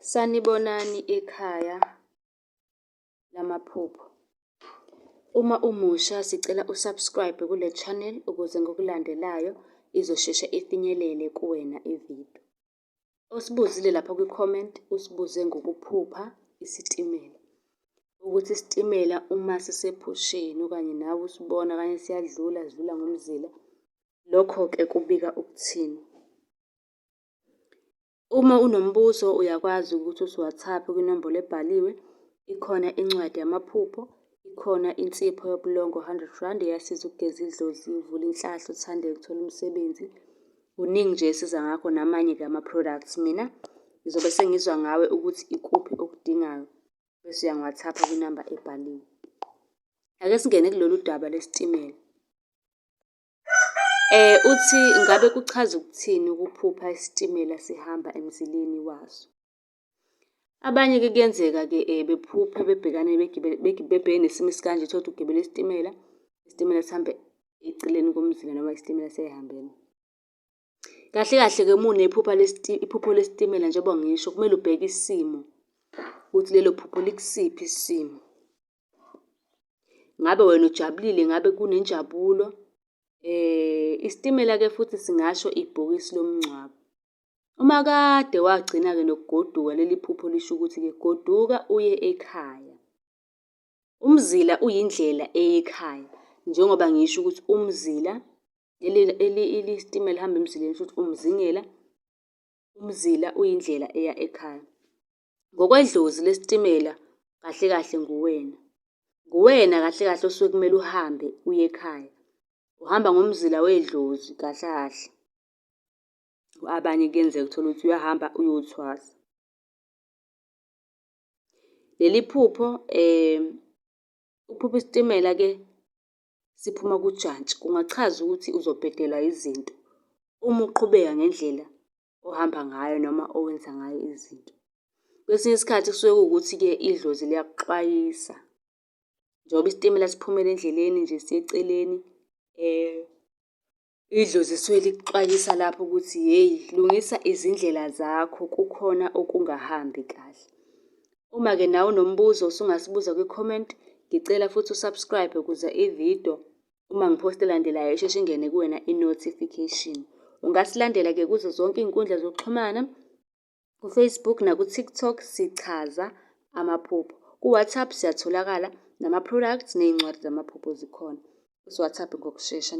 Sanibonani ekhaya lamaphupho. Uma umusha sicela usubscribe kule channel ukuze ngokulandelayo izosheshe ifinyelele kuwena ividiyo. Osibuzile lapha kwi-comment usibuze ngokuphupha isitimela. Ukuthi isitimela uma sisephusheni okanye nawe usibona okanye siyadlula sidlula ngomzila, lokho-ke kubika ukuthini? Uma unombuzo uyakwazi ukuthi usiWhatsApp kwinombolo ebhaliwe. Ikhona incwadi yamaphupho, ikhona insipho yobulongo 100 Rand eyasiza ukugeza idlozi, uvule inhlahla, uthandeke, uthole umsebenzi. Kuningi nje esiza ngakho namanye-ke ama-products. Mina ngizobe sengizwa ngawe ukuthi ikuphi okudingayo bese uyangi-WhatsApp kwinamba ebhaliwe. Ake singene kulolu daba lesitimela. Uthi ngabe kuchaza ukuthini ukuphupha isitimela sihamba emzileni waso? Abanye-ke kuyenzeka-ke bephuphe bebhekane bebhekene nesimo esikanje, uthole ukuthi ugibele isitimela, isitimela sihambe eceleni komzila noma isitimela siyayihambela. Kahle kahle-ke uma unephupho lesitimela njengoba ngisho, kumele ubheke isimo ukuthi lelo phupho likusiphi isimo. Ngabe wena ujabulile? Ngabe kunenjabulo? Isitimela-ke futhi singasho ibhokisi lomngcwabo. Uma kade wagcina-ke nokugoduka, leli phupho lisho ukuthi-ke goduka uye ekhaya. Umzila uyindlela eya ekhaya, njengoba ngisho ukuthi umzila, isitimela lihamba emzileni kusho ukuthi umzingela, umzila uyindlela eya ekhaya. Ngokwedlozi lesitimela kahle kahle nguwena. Nguwena kahle kahle osuke kumele uhambe uye ekhaya. Uhamba ngomzila wedlozi kahle kahle. Abanye kuyenzeka uthole ukuthi uyahamba uyothwasa. Leli phupho, ukuphupha isitimela-ke siphuma kujantshi. Kungachaza ukuthi uzobhedelwa izinto uma uqhubeka ngendlela ohamba ngayo noma owenza ngayo izinto. Kwesinye isikhathi kusuke kuwukuthi-ke idlozi liyakuxwayisa. Njengoba isitimela siphumela endleleni nje siya eceleni, idlozi lisuke likuxwayisa lapho ukuthi hheyi, lungisa izindlela zakho, kukhona okungahambi kahle. Uma-ke nawe unombuzo usungasibuza kwi-comment. Ngicela futhi usubscribe ukuze ividiyo uma ngiphosta elandelayo isheshe ingene kuwena i-notification. Ungasilandela-ke kuzo zonke iy'nkundla zokuxhumana, ku-Facebook naku-TikTok sichaza amaphupho. Ku-WhatsApp siyatholakala nama-products ney'ncwadi zamaphupho zikhona. UsiWhatsApp ngokushesha.